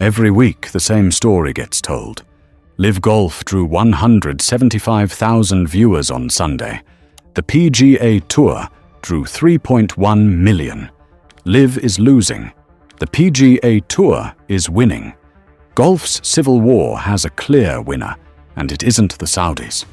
Every week, the same story gets told. Live Golf drew 175,000 viewers on Sunday. The PGA Tour drew 3.1 million. Live is losing. The PGA Tour is winning. Golf's civil war has a clear winner, and it isn't the Saudis.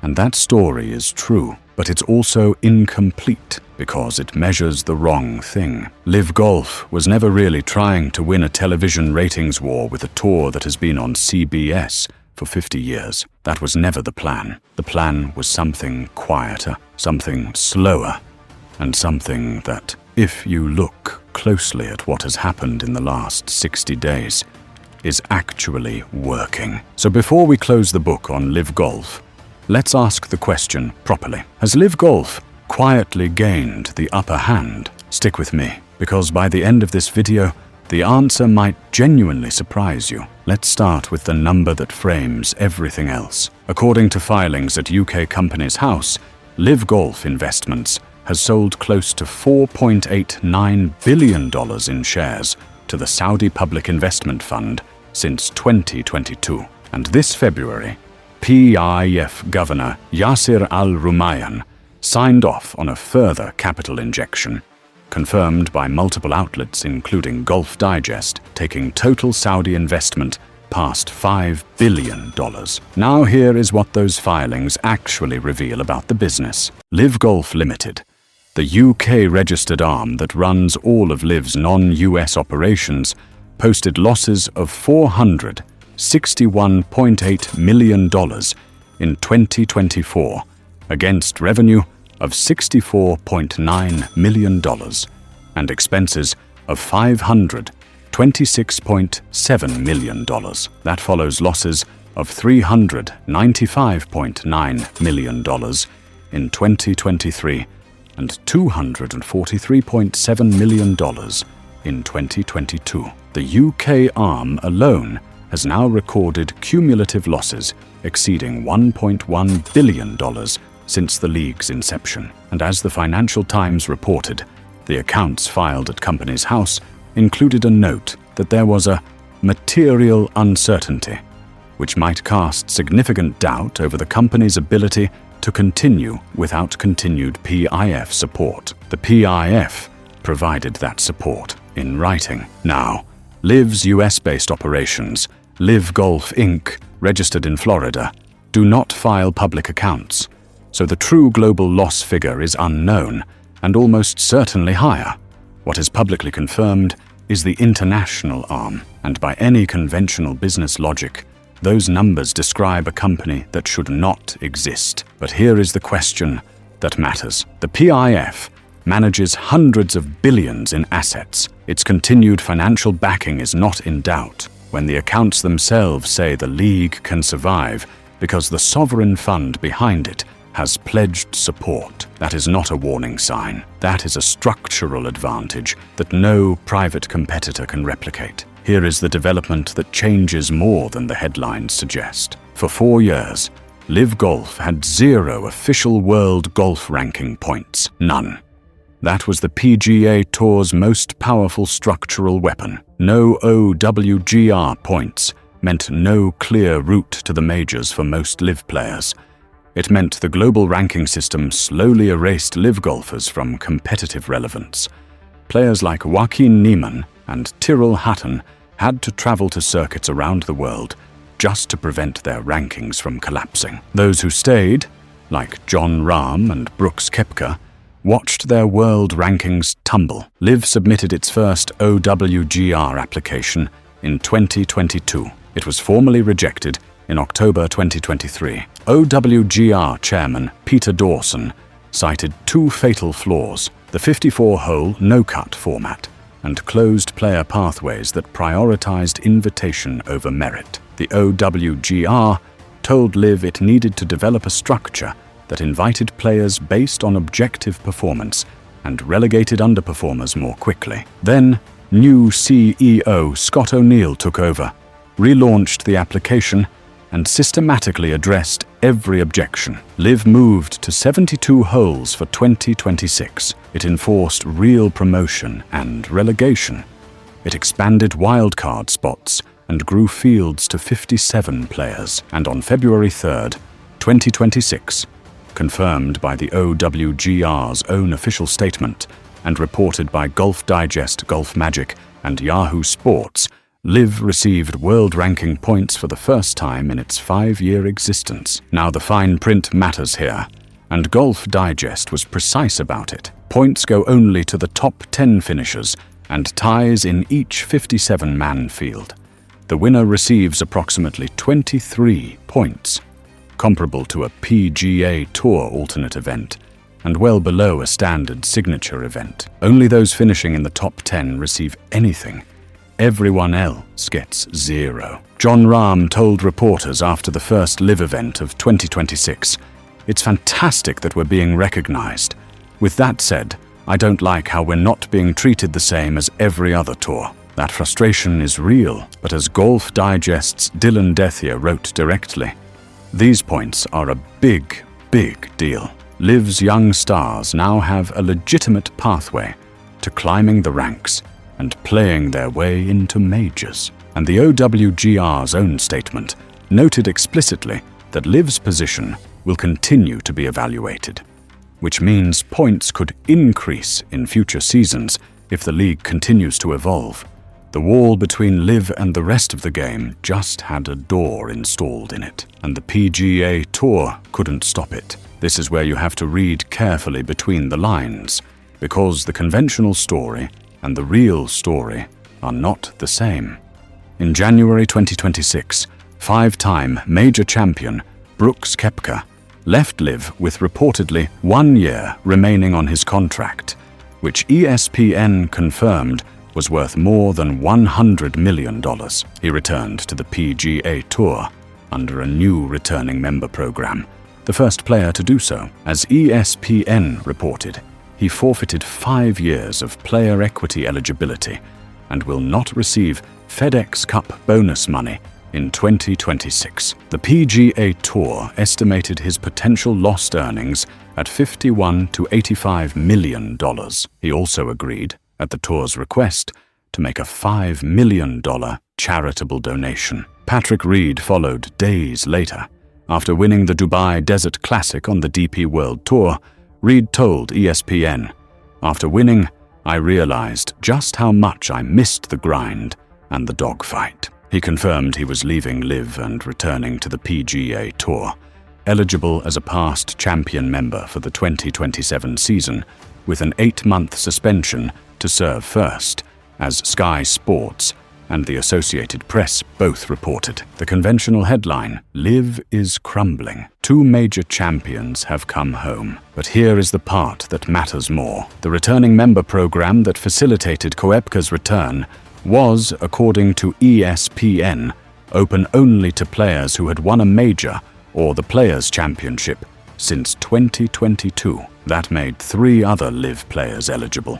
And that story is true, but it's also incomplete because it measures the wrong thing. Live Golf was never really trying to win a television ratings war with a tour that has been on CBS for 50 years. That was never the plan. The plan was something quieter, something slower, and something that, if you look closely at what has happened in the last 60 days, is actually working. So before we close the book on Live Golf, let's ask the question properly. Has Live Golf quietly gained the upper hand? Stick with me, because by the end of this video, the answer might genuinely surprise you. Let's start with the number that frames everything else. According to filings at UK Companies House, Live Golf Investments has sold close to $4.89 billion in shares to the Saudi Public Investment Fund since 2022. And this February, PIF Governor Yasir Al-Rumayyan signed off on a further capital injection, confirmed by multiple outlets including Golf Digest, taking total Saudi investment past $5 billion. Now here is what those filings actually reveal about the business. Live Golf Limited, the UK-registered arm that runs all of Live's non-US operations, posted losses of $461.8 million in 2024 against revenue of $64.9 million and expenses of $526.7 million. That follows losses of $395.9 million in 2023 and $243.7 million in 2022. The UK arm alone has now recorded cumulative losses exceeding $1.1 billion since the league's inception. And as the Financial Times reported, the accounts filed at Companies House included a note that there was a material uncertainty, which might cast significant doubt over the company's ability to continue without continued PIF support. The PIF provided that support in writing. Now, Live's US-based operations, Live Golf Inc., registered in Florida, do not file public accounts, so the true global loss figure is unknown and almost certainly higher. What is publicly confirmed is the international arm, and by any conventional business logic, those numbers describe a company that should not exist. But here is the question that matters. The PIF manages hundreds of billions in assets. Its continued financial backing is not in doubt when the accounts themselves say the league can survive because the sovereign fund behind it has pledged support. That is not a warning sign. That is a structural advantage that no private competitor can replicate. Here is the development that changes more than the headlines suggest. For 4 years, Live Golf had 0 official world golf ranking points. None. That was the PGA Tour's most powerful structural weapon. No OWGR points meant no clear route to the majors for most Live players. It meant the global ranking system slowly erased Live golfers from competitive relevance. Players like Joaquin Niemann and Tyrrell Hatton had to travel to circuits around the world just to prevent their rankings from collapsing. Those who stayed, like John Rahm and Brooks Koepka, watched their world rankings tumble. Live submitted its first OWGR application in 2022. It was formally rejected in October 2023. OWGR chairman Peter Dawson cited 2 fatal flaws: the 54-hole no-cut format and closed player pathways that prioritized invitation over merit. The OWGR told Live it needed to develop a structure that invited players based on objective performance and relegated underperformers more quickly. Then, new CEO Scott O'Neill took over, relaunched the application, and systematically addressed every objection. Live moved to 72 holes for 2026. It enforced real promotion and relegation. It expanded wildcard spots and grew fields to 57 players. And on February 3rd, 2026, confirmed by the OWGR's own official statement and reported by Golf Digest, Golf Magic, and Yahoo Sports, LIV received world ranking points for the first time in its 5-year existence. Now the fine print matters here, and Golf Digest was precise about it. Points go only to the top 10 finishers and ties in each 57-man field. The winner receives approximately 23 points, comparable to a PGA Tour alternate event, and well below a standard signature event. Only those finishing in the top 10 receive anything. Everyone else gets 0. Jon Rahm told reporters after the first LIV event of 2026, "It's fantastic that we're being recognized. With that said, I don't like how we're not being treated the same as every other tour." That frustration is real, but as Golf Digest's Dylan Dethier wrote directly, "These points are a big, big deal. LIV's young stars now have a legitimate pathway to climbing the ranks and playing their way into majors." And the OWGR's own statement noted explicitly that LIV's position will continue to be evaluated, which means points could increase in future seasons if the league continues to evolve. The wall between LIV and the rest of the game just had a door installed in it, and the PGA Tour couldn't stop it. This is where you have to read carefully between the lines, because the conventional story and the real story are not the same. In January 2026, 5-time major champion Brooks Koepka left LIV with reportedly 1 year remaining on his contract, which ESPN confirmed was worth more than $100 million. He returned to the PGA Tour under a new returning member program, the first player to do so. As ESPN reported, he forfeited 5 years of player equity eligibility and will not receive FedEx Cup bonus money in 2026. The PGA Tour estimated his potential lost earnings at $51 to $85 million. He also agreed, at the tour's request, to make a $5 million charitable donation. Patrick Reed followed days later. After winning the Dubai Desert Classic on the DP World Tour, Reed told ESPN, "After winning, I realized just how much I missed the grind and the dogfight." He confirmed he was leaving LIV and returning to the PGA Tour, eligible as a past champion member for the 2027 season, with an 8-month suspension to serve first, as Sky Sports and the Associated Press both reported. The conventional headline, "LIV is crumbling. 2 major champions have come home." But here is the part that matters more. The returning member program that facilitated Koepka's return was, according to ESPN, open only to players who had won a major or the Players' Championship since 2022. That made 3 other LIV players eligible: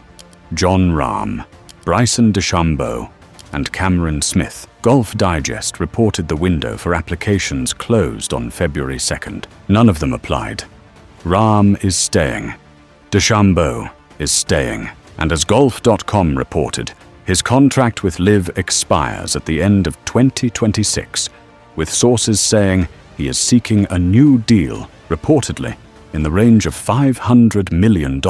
Jon Rahm, Bryson DeChambeau, and Cameron Smith. Golf Digest reported the window for applications closed on February 2nd. None of them applied. Rahm is staying. DeChambeau is staying. And as Golf.com reported, his contract with LIV expires at the end of 2026, with sources saying he is seeking a new deal, reportedly in the range of $500 million.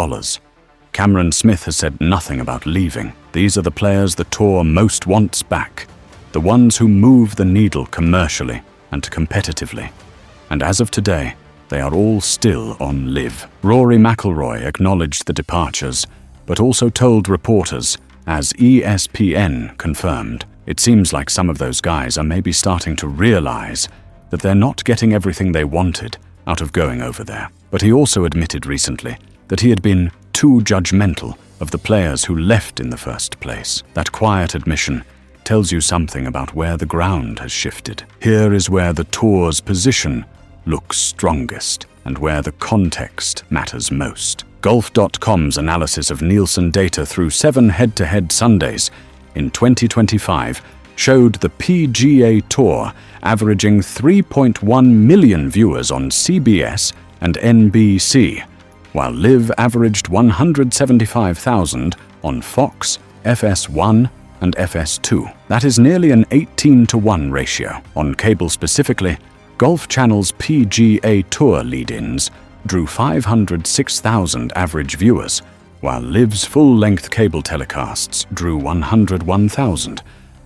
Cameron Smith has said nothing about leaving. These are the players the tour most wants back, the ones who move the needle commercially and competitively. And as of today, they are all still on LIV. Rory McIlroy acknowledged the departures, but also told reporters, as ESPN confirmed, it seems like some of those guys are maybe starting to realize that they're not getting everything they wanted out of going over there. But he also admitted recently that he had been too judgmental of the players who left in the first place. That quiet admission tells you something about where the ground has shifted. Here is where the tour's position looks strongest and where the context matters most. Golf.com's analysis of Nielsen data through 7 head-to-head Sundays in 2025 showed the PGA Tour averaging 3.1 million viewers on CBS and NBC, while LIV averaged 175,000 on Fox, FS1, and FS2. That is nearly an 18-to-1 ratio. On cable specifically, Golf Channel's PGA Tour lead-ins drew 506,000 average viewers, while LIV's full-length cable telecasts drew 101,000,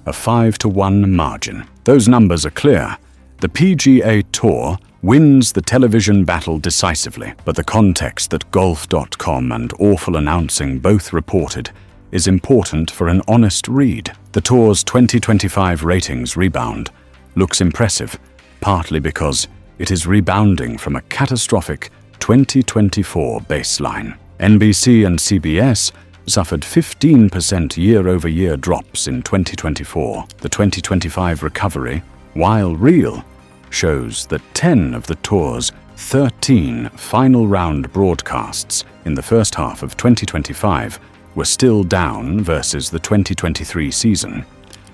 a 5-to-1 margin. Those numbers are clear. The PGA Tour wins the television battle decisively, but the context that Golf.com and Awful Announcing both reported is important for an honest read. The Tour's 2025 ratings rebound looks impressive, partly because it is rebounding from a catastrophic 2024 baseline. NBC and CBS suffered 15% year-over-year drops in 2024. The 2025 recovery, while real, shows that 10 of the Tour's 13 final round broadcasts in the first half of 2025 were still down versus the 2023 season.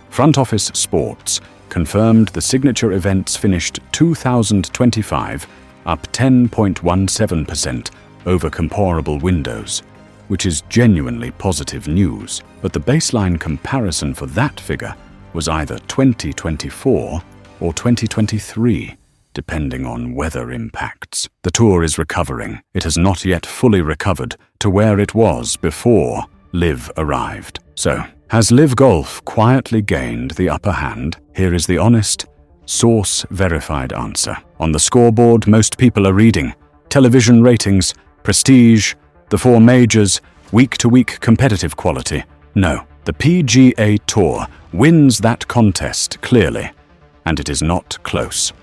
Front Office Sports confirmed the signature events finished 2025 up 10.17% over comparable windows, which is genuinely positive news. But the baseline comparison for that figure was either 2024 or 2023, depending on weather impacts. The Tour is recovering. It has not yet fully recovered to where it was before LIV arrived. So, has LIV Golf quietly gained the upper hand? Here is the honest, source-verified answer. On the scoreboard, most people are reading television ratings, prestige, the four majors, week-to-week competitive quality. No, the PGA Tour wins that contest clearly, and it is not close.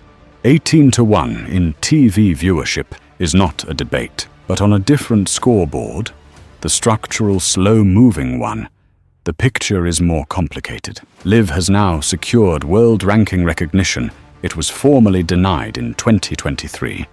18-to-1 in TV viewership is not a debate, but on a different scoreboard, the structural slow-moving one, the picture is more complicated. LIV has now secured world ranking recognition it was formally denied in 2023,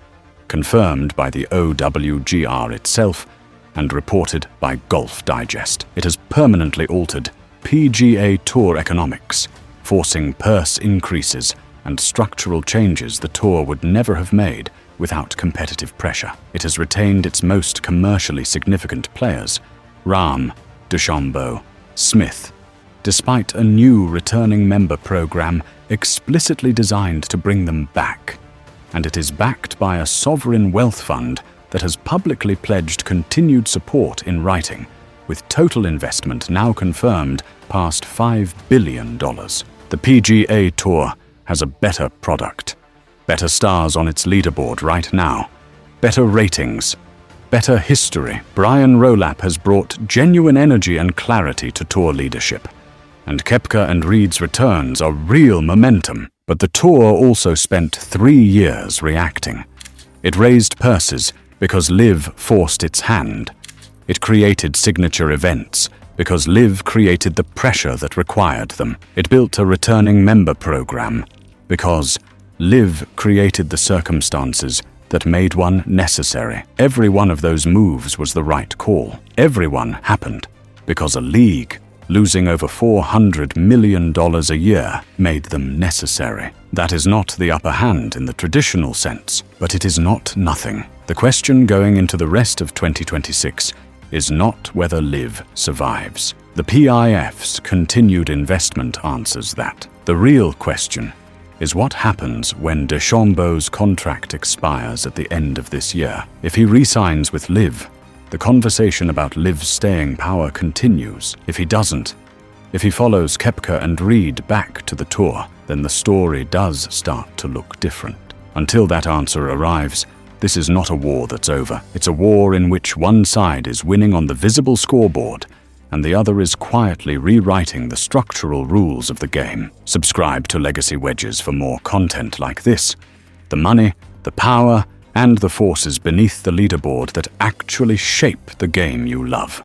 confirmed by the OWGR itself and reported by Golf Digest. It has permanently altered PGA Tour economics, forcing purse increases and structural changes the Tour would never have made without competitive pressure. It has retained its most commercially significant players, Rahm, DeChambeau, Smith, despite a new returning member program explicitly designed to bring them back. And it is backed by a sovereign wealth fund that has publicly pledged continued support in writing, with total investment now confirmed past $5 billion. The PGA Tour has a better product, better stars on its leaderboard right now, better ratings, better history. Brian Rowlap has brought genuine energy and clarity to Tour leadership, and Koepka and Reed's returns are real momentum. But the Tour also spent 3 years reacting. It raised purses because LIV forced its hand. It created signature events because LIV created the pressure that required them. It built a returning member program because LIV created the circumstances that made one necessary. Every one of those moves was the right call. Every one happened because a league losing over $400 million a year made them necessary. That is not the upper hand in the traditional sense, but it is not nothing. The question going into the rest of 2026 is not whether LIV survives. The PIF's continued investment answers that. The real question is what happens when DeChambeau's contract expires at the end of this year. If he re-signs with LIV, the conversation about LIV's staying power continues. If he doesn't, if he follows Koepka and Reed back to the Tour, then the story does start to look different. Until that answer arrives, this is not a war that's over. It's a war in which one side is winning on the visible scoreboard and the other is quietly rewriting the structural rules of the game. Subscribe to Legacy Wedges for more content like this. The money, the power, and the forces beneath the leaderboard that actually shape the game you love.